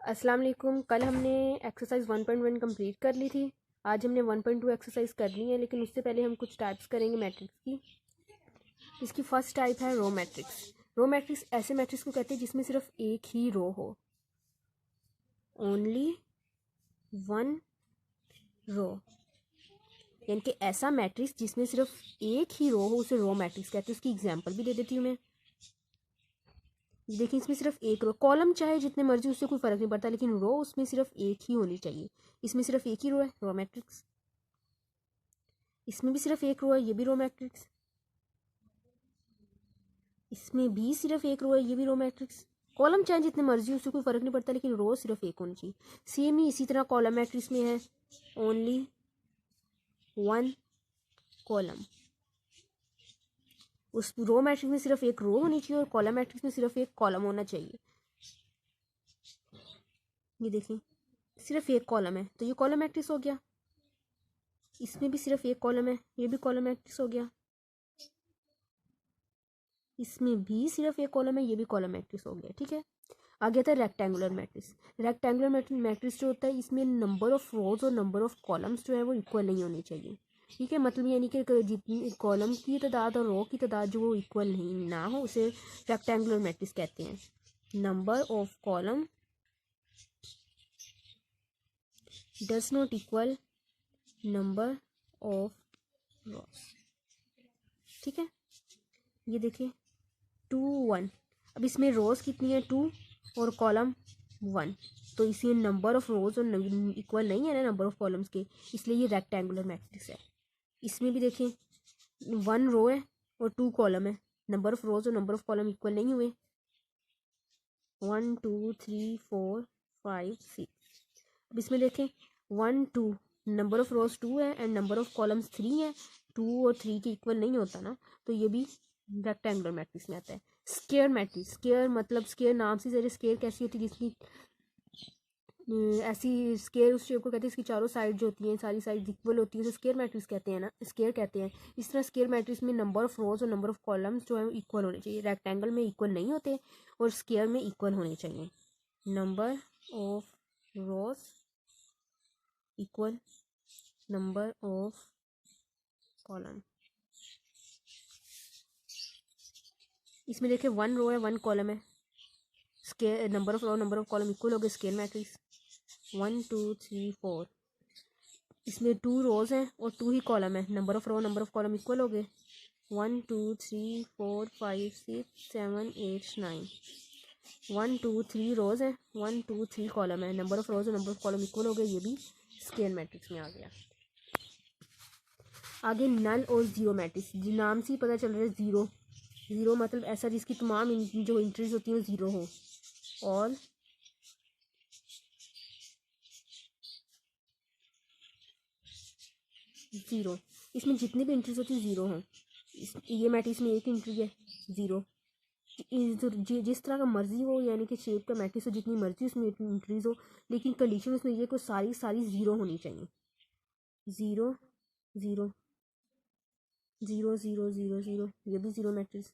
अस्सलाम वालेकुम। कल हमने एक्सरसाइज 1.1 कंप्लीट कर ली थी। आज हमने 1.2 एक्सरसाइज करनी है, लेकिन उससे पहले हम कुछ टाइप्स करेंगे मैट्रिक्स की। इसकी फर्स्ट टाइप है रो मैट्रिक्स। रो मैट्रिक्स ऐसे मैट्रिक्स को कहते हैं जिसमें सिर्फ एक ही रो हो, ओनली वन रो। यानी कि ऐसा मैट्रिक्स जिसमें सिर्फ एक ही रो हो उसे रो मैट्रिक्स कहते हैं। उसकी एग्जांपल भी दे देती हूँ मैं। देखिए, इसमें सिर्फ एक रो, कॉलम चाहे जितने मर्जी, उससे कोई फर्क नहीं पड़ता, लेकिन रो उसमें सिर्फ एक ही होनी चाहिए। इसमें सिर्फ एक ही रो है, रो मैट्रिक्स। इसमें भी सिर्फ एक रो है, ये भी रो मैट्रिक्स। इसमें भी सिर्फ एक रो है, ये भी रो मैट्रिक्स। कॉलम चाहे जितने मर्जी, उससे कोई फर्क नहीं पड़ता, लेकिन रो सिर्फ एक होनी चाहिए। सेम ही इसी तरह कॉलम मैट्रिक्स में है, ओनली वन कॉलम। उस रो मैट्रिक्स में सिर्फ एक रो होनी चाहिए और कॉलम मैट्रिक्स में सिर्फ एक कॉलम होना चाहिए। ये देखिए, सिर्फ एक कॉलम है तो ये कॉलम मैट्रिक्स हो गया। इसमें भी सिर्फ एक कॉलम है, ये भी कॉलम मैट्रिक्स हो गया। इसमें भी सिर्फ एक कॉलम है, ये भी कॉलम मैट्रिक्स हो गया। ठीक है, आ गया था रेक्टेंगुलर मैट्रिक्स। रेक्टेंगुलर मैट्रिक्स जो होता है, इसमें नंबर ऑफ रोज और नंबर ऑफ कॉलम्स जो है वो इक्वल नहीं होनी चाहिए। ठीक है, मतलब यानी कि जितनी कॉलम की तादाद और रो की तादाद जो वो इक्वल नहीं ना हो, उसे रेक्टेंगुलर मैट्रिक्स कहते हैं। Number of column does not equal number of रोज। ठीक है, ये देखिए 2 1। अब इसमें रोज कितनी है, 2, और कॉलम 1, तो इसमें नंबर ऑफ रोज और इक्वल नहीं है ना नंबर ऑफ कॉलम्स के, इसलिए ये रेक्टेंगुलर मैट्रिक्स है। इसमें भी देखें, 1 रो है और 2 कॉलम है, नंबर ऑफ रोज और नंबर ऑफ कॉलम इक्वल नहीं हुए। 1 2 3 4 5 6। अब इसमें देखें 1 2, नंबर ऑफ रोज 2 है एंड नंबर ऑफ कॉलम्स 3 है। 2 और 3 के इक्वल नहीं होता ना, तो ये भी रेक्टेंगुलर मैट्रिक्स में आता है। स्क्वायर मैट्रिक्स, स्क्वायर मतलब स्क्वायर नाम से जरिए स्क्वायर कैसी होती है, जिसकी ऐसी स्क्वायर उस शेप को कहते हैं, इसकी चारों साइड जो होती हैं सारी साइड इक्वल होती है, उसे स्क्वायर मैट्रिक्स कहते हैं ना, स्क्वायर कहते हैं। इस तरह स्क्वायर मैट्रिक्स में नंबर ऑफ रोज और नंबर ऑफ कॉलम्स जो है इक्वल होने चाहिए। रेक्टेंगल में इक्वल नहीं होते और स्क्वायर में इक्वल होने चाहिए। Number of rows equal number of column. इसमें देखिए 1 रो है 1 कॉलम है, square number of row number of column equal हो गए, स्क्वायर मैट्रिक्स 1 2 3 4। इसमें 2 रोज हैं और 2 ही कॉलम है, number of row number of column equal हो गए, 1 2 3 4 5 6 7 8 9। 1 2 3 रोज है, 1 2 3 कॉलम है, नंबर ऑफ रोज और नंबर ऑफ कॉलम इक्वल हो गए, ये भी स्क्वायर मैट्रिक्स में आ गया। आगे नल और जीरो मैट्रिक्स। नाम से ही पता चल रहा है जीरो। जीरो मतलब ऐसा जिसकी तमाम जो एंट्रीज होती हैं वो जीरो हो। और ज़ीरो, इसमें जितनी भी एंट्रीज होती है ज़ीरो हों। ये मैट्रिक्स में एक एंट्री है, ज़ीरो। जिस तरह का मर्जी हो, यानी कि शेप का मैट्रिक्स हो, जितनी मर्जी उसमें एंट्रीज हो, लेकिन कंडीशन उसमें ये को सारी सारी ज़ीरो होनी चाहिए। Zero zero zero zero zero zero, ये भी ज़ीरो मैट्रिक्स,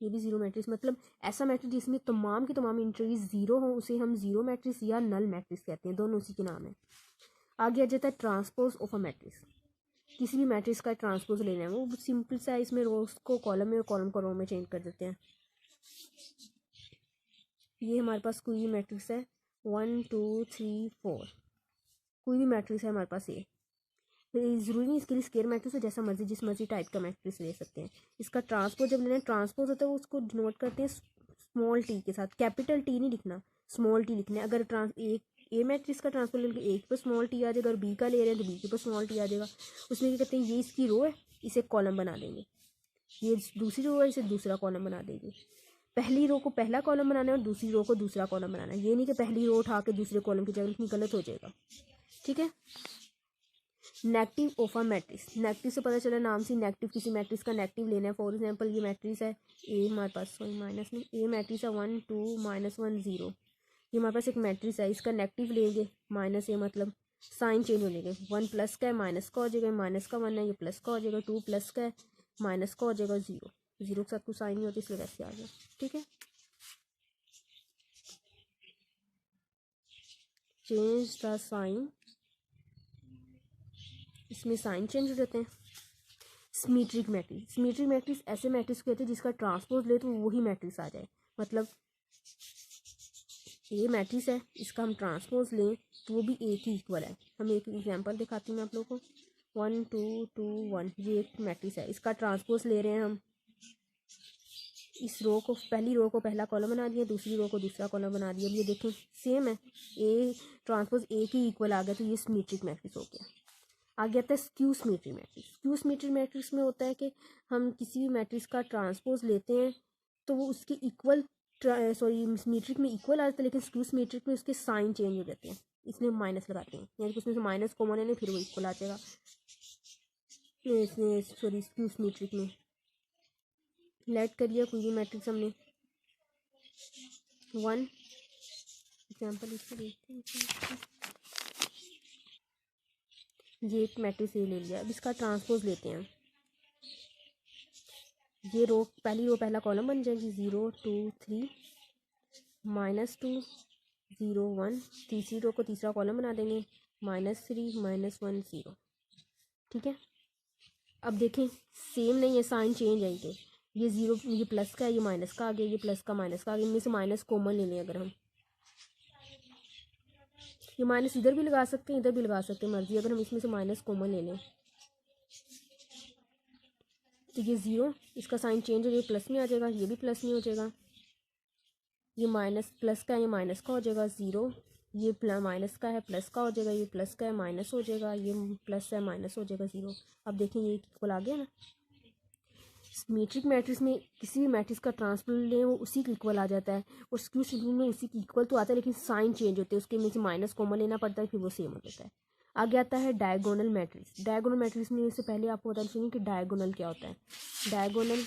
ये भी ज़ीरो मैट्रिक्स। मतलब ऐसा मैट्रिक्स जिसमें तमाम की तमाम एंट्रीज ज़ीरो हो, उसे हम ज़ीरो मैट्रिक्स या नल मैट्रिक्स कहते हैं, दोनों उसी के नाम है। आगे आ जाता है ट्रांसपोज ऑफ अ मैट्रिक्स। किसी भी मैट्रिक्स का ट्रांसपोज लेना है, वो सिंपल सा है, इसमें रोज को कॉलम में और कॉलम को रो में चेंज कर देते हैं। ये हमारे पास कोई भी मैट्रिक्स है 1 2 3 4, कोई भी मैट्रिक्स है हमारे पास ये। ज़रूरी नहीं इसके लिए स्क्वायर मैट्रिक्स हो, जैसा मर्जी जिस मर्जी टाइप का मैट्रिक्स ले सकते हैं। इसका ट्रांसपोज जब लेना है, ट्रांसपोज होता है वो उसको डिनोट करते हैं स्मॉल टी के साथ, कैपिटल टी नहीं लिखना, स्मॉल टी लिखना है। अगर एक ए मैट्रिक्स का ट्रांसपोज लेंगे, एक पर स्मॉल टी आ जाएगा, और बी का ले रहे हैं तो बी के पर स्मॉल टी आ जाएगा। उसमें क्या कहते हैं, ये इसकी रो है, इसे कॉलम बना देंगे, ये दूसरी रो है, इसे दूसरा कॉलम बना देंगे। पहली रो को पहला कॉलम बनाना है और दूसरी रो को दूसरा कॉलम बनाना है। ये नहीं कि पहली रो उठा के दूसरे कॉलम की जगह लिखनी, गलत हो जाएगा। ठीक है, negative of a matrix. Negative से पता चला नाम से, नेगेटिव किसी मैट्रिक्स का नेगेटिव लेना है। फॉर एग्जांपल ये मैट्रिक्स है ए, हमारे पास सॉरी माइनस नहीं, ए मैट्रिक्स है 1 2 -1 0। ये हमारे पास एक मैट्रिक्स है, इसका नेगेटिव लेंगे माइनस ए, मतलब साइन चेंज हो जाएगा, 1 प्लस का है माइनस का हो जाएगा, माइनस का 1 है ये प्लस का हो जाएगा, 2 प्लस का है माइनस का हो जाएगा, 0 0 के साथ कोई साइन नहीं होती, इसलिए वैसे आ गया। ठीक है, चेंज द साइन, इसमें साइन चेंज हो जाते हैं। सिमेट्रिक मैट्रिक्स, सिमेट्रिक मैट्रिक्स ऐसे मैट्रिक्स कहते हैं जिसका ट्रांसपोज ले तो वही मैट्रिक्स आ जाए। मतलब ये मैट्रिक्स है, इसका हम ट्रांसपोज लें तो वो भी एक ही इक्वल है। हम एक एग्जांपल दिखाती हूँ मैं आप लोगों को। 1 2 2 1 ये एक मैट्रिक्स है, इसका ट्रांसपोज ले रहे हैं हम। इस रो को, पहली रो को पहला कॉलम बना दिया, दूसरी रो को दूसरा कॉलम बना दिया। अब ये देखें सेम है, ए ट्रांसपोज एक ही इक्वल आ गया, तो ये सिमेट्रिक मैट्रिक्स हो गया। आगे आता है skew symmetric matrix. Skew symmetric matrix में होता है कि हम किसी भी मैट्रिक्स का ट्रांसपोज लेते हैं तो वो उसके इक्वल, सिमेट्रिक में इक्वल आ जाता है, लेकिन स्क्यू सिमेट्रिक में उसके साइन चेंज हो जाते हैं, इसलिए माइनस लगाते हैं, यानी कि उसमें से माइनस कॉमन है नहीं, फिर वो इक्वल आ जाएगा। इसमें स्क्यू सिमेट्रिक में लेट कर लिया कोई भी मैट्रिक्स हमने 1 एग्जाम्पल इसको देखते हैं। ये एक मैट्रिक्स ये ले लिया, अब इसका ट्रांसपोज लेते हैं। ये रो, पहली रो पहला कॉलम बन जाएगी, 0 2 3 -2 0 1। तीसरी रो को तीसरा कॉलम बना देंगे, -3 -1 0। ठीक है, अब देखें सेम नहीं है, साइन चेंज है इनके। ये 0, ये प्लस का है, ये माइनस का आ गया, ये प्लस का माइनस का आ गया। इनमें से माइनस कॉमन ले लें अगर हम, ये माइनस इधर भी लगा सकते हैं, इधर भी लगा सकते हैं, मर्जी। अगर हम इसमें से माइनस कॉमन ले लें तो ये 0, इसका साइन चेंज हो जाएगा, प्लस में आ जाएगा, ये भी प्लस में हो जाएगा। ये माइनस प्लस का है, ये माइनस का हो जाएगा 0। ये माइनस का है, प्लस का हो जाएगा, ये प्लस का है, माइनस हो जाएगा, ये प्लस है, माइनस हो जाएगा 0। अब देखें ये इक्वल आ गया ना। सिमेट्रिक मैट्रिक्स में किसी भी मैट्रिक्स का ट्रांसपोज लें वो उसी के इक्वल आ जाता है, और स्क्यू सिमेट्रिक में उसी के इक्वल तो आता है, लेकिन साइन चेंज होते हैं, उसके में से माइनस कॉमन लेना पड़ता है, फिर वो सेम हो जाता है। आगे आता है डायगोनल मैट्रिक्स। डायगोनल मैट्रिक्स में इससे पहले आपको बता चाहिए कि डायगोनल क्या होता है। डायगोनल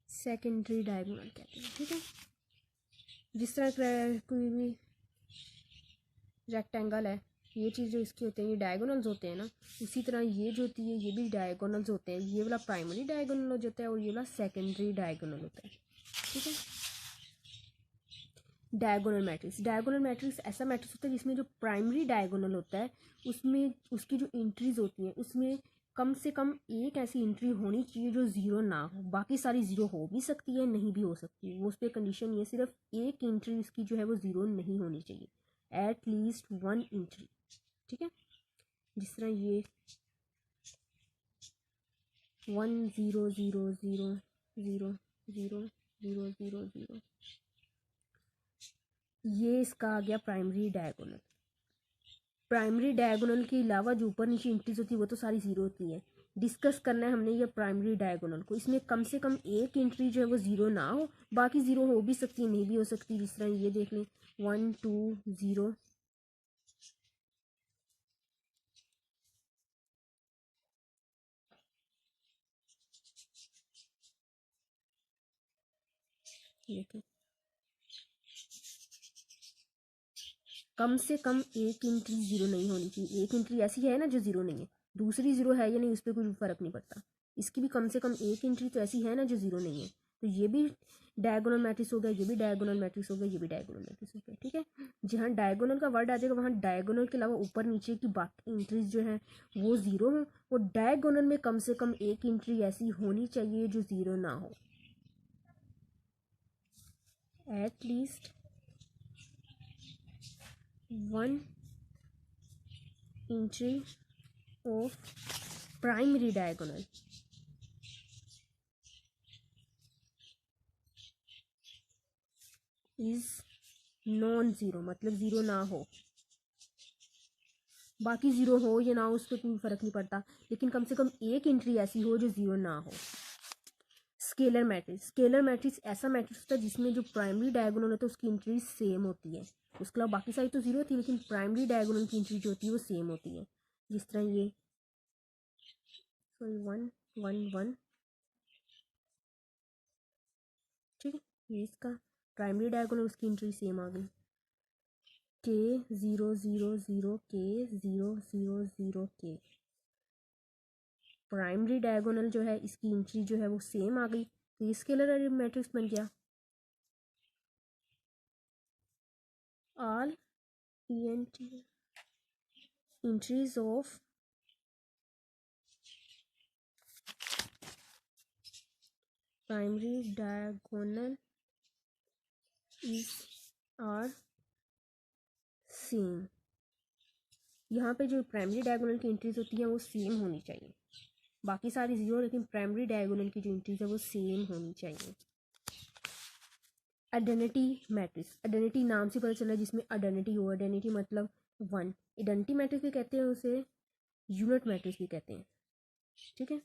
सेकेंडरी डायगोनल कहते हैं। ठीक है, जिस तरह कोई भी रेक्टेंगल है, ये चीज़ जो इसकी होते हैं ये डायगोनल्स होते हैं ना, उसी तरह ये जो होती है ये भी डायगोनल्स होते हैं। ये वाला प्राइमरी डायगोनल हो जाता है और ये वाला सेकेंडरी डायगोनल होता है। ठीक है, डायगोनल मैट्रिक्स, डायगोनल मैट्रिक्स ऐसा मैट्रिक्स होता है जिसमें जो प्राइमरी डायगोनल होता है उसमें उसकी जो एंट्रीज होती हैं उसमें कम से कम एक ऐसी एंट्री होनी चाहिए जो ज़ीरो ना हो। बाकी सारी ज़ीरो हो भी सकती है, नहीं भी हो सकती है, वो उस पर कंडीशन ये सिर्फ एक एंट्री उसकी जो है वो ज़ीरो नहीं होनी चाहिए, एट लीस्ट 1 एंट्री। ठीक है, जिस तरह ये 1 0 0 0 0 0 0 0 0, ये इसका आ गया प्राइमरी डायगोनल। प्राइमरी डायगोनल के अलावा जो ऊपर नीचे एंट्रीज होती है वो तो सारी ज़ीरो होती है। डिस्कस करना है हमने ये प्राइमरी डायगोनल को, इसमें कम से कम एक एंट्री जो है वो ज़ीरो ना हो, बाकी ज़ीरो हो भी सकती है, नहीं भी हो सकती। जिस तरह ये देख लें 1 2 0, देखें कम से कम एक एंट्री ज़ीरो नहीं होनी चाहिए। एक एंट्री ऐसी है ना जो ज़ीरो नहीं है, दूसरी ज़ीरो है या नहीं उस पर कोई फ़र्क नहीं पड़ता, इसकी भी कम से कम एक एंट्री तो ऐसी है ना जो ज़ीरो नहीं है। तो ये भी डायगोनल मैट्रिक्स हो गया, ये भी डायगोनल मैट्रिक्स हो गया, ये भी डायगोनल मैट्रिक्स हो गया। ठीक है, जहाँ डायगोनल का वर्ड आ जाएगा वहाँ डायगोनल के अलावा ऊपर नीचे की बाकी एंट्रीज जो है वो ज़ीरो हो, और डायगोनल में कम से कम एक एंट्री ऐसी होनी चाहिए जो ज़ीरो ना हो, at least 1 entry of primary diagonal is non zero, मतलब ज़ीरो ना हो। बाकी ज़ीरो हो या ना हो उस पर कोई फ़र्क नहीं पड़ता, लेकिन कम से कम एक एंट्री ऐसी हो जो ज़ीरो ना हो। स्केलर मैट्रिक्स, स्केलर मैट्रिक्स ऐसा मैट्रिक्स होता है जिसमें जो प्राइमरी डायगोनल होता है उसकी एंट्री सेम होती है, उसके अलावा बाकी सारी तो ज़ीरो होती है, लेकिन प्राइमरी डायगोनल की एंट्री जो होती है वो सेम होती है। जिस तरह ये 1 1 1, ठीक है, ये इसका प्राइमरी डायगोनल, उसकी एंट्री सेम आ गई। के 0 0 0 के 0 0 0 के, प्राइमरी डायगोनल जो है इसकी एंट्री जो है वो सेम आ गई, तो ये स्केलर मैट्रिक्स बन गया। All entries of primary diagonal is are same. यहाँ पे जो प्राइमरी डायगोनल की एंट्रीज होती हैं वो सेम होनी चाहिए, बाकी सारी जीरो, लेकिन प्राइमरी डायगोनल की जो एंट्रीज है वो सेम होनी चाहिए। आइडेंटिटी मैट्रिक्स, आइडेंटिटी नाम से पता चला जिसमें आइडेंटिटी हो, आइडेंटिटी मतलब वन। आइडेंटिटी मैट्रिक्स भी कहते हैं उसे, यूनिट मैट्रिक्स भी कहते हैं, ठीक है।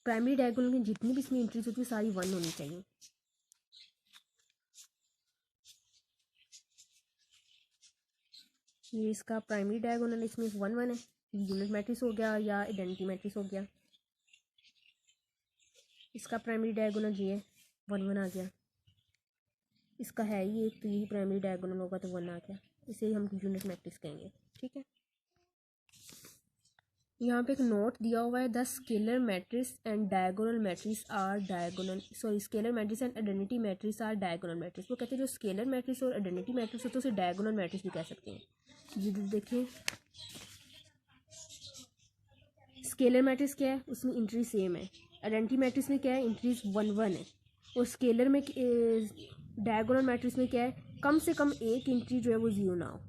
प्राइमरी डायगोनल की जितनी भी इसमें एंट्रीज होती है सारी वन होनी चाहिए। ये इसका प्राइमरी डायगोनल, इसमें 1 1 है, यूनिट मैट्रिक्स हो गया या आइडेंटिटी मैट्रिक्स हो गया। इसका प्राइमरी डायगोनल ये 1 1 आ गया, इसका है ये तो यही प्राइमरी डायगोनल होगा तो 1 आ गया, इसे ही हम यूनिट मैट्रिक्स कहेंगे, ठीक है। यहाँ पे एक नोट दिया हुआ है, the scalar matrix and diagonal matrix are diagonal, sorry scalar matrix and identity matrix are diagonal matrix. वो कहते हैं जो स्केलर मैट्रिक्स और आइडेंटिटी मैट्रिक्स होते हैं उसे डायगोनल मैट्रिक्स भी कह सकते हैं। ये देखिए स्केलर मैट्रिक्स क्या है, उसमें एंट्री सेम है। आइडेंटिटी मैट्रिक्स में क्या है, एंट्रीज 1 1 है। और स्केलर में डायगोनल मैट्रिक्स में क्या है, कम से कम एक एंट्री जो है वो जीरो ना हो।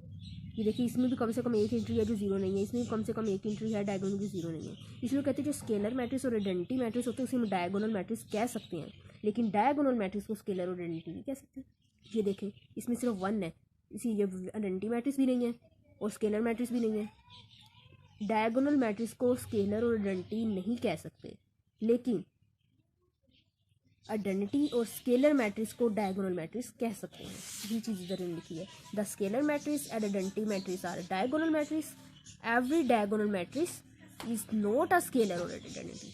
ये देखिए इसमें भी कम से कम एक एंट्री है जो जीरो नहीं है, इसमें भी कम से कम एक एंट्री है डायगोनल की जीरो नहीं है। इसलिए कहते हैं जो स्केलर मैट्रिक्स और आइडेंटिटी मैट्रिक्स होते हैं उसे हम डायगोनल मैट्रिक्स कह सकते हैं, लेकिन डायगोनल मैट्रिक्स को स्केलर और आइडेंटिटी भी कह सकते हैं। ये देखें इसमें सिर्फ 1 है, इसीलिए आइडेंटिटी मैट्रिक्स भी नहीं है और स्केलर मैट्रिक्स भी नहीं है। डायगोनल मैट्रिक्स को स्केलर और आइडेंटिटी नहीं कह सकते, लेकिन आइडेंटिटी और स्केलर मैट्रिक्स को डायगोनल मैट्रिक्स कह सकते हैं। ये चीज़ इधर लिखी है, the scalar matrix and identity matrix are diagonal matrix, every diagonal matrix is not a scalar और आइडेंटिटी।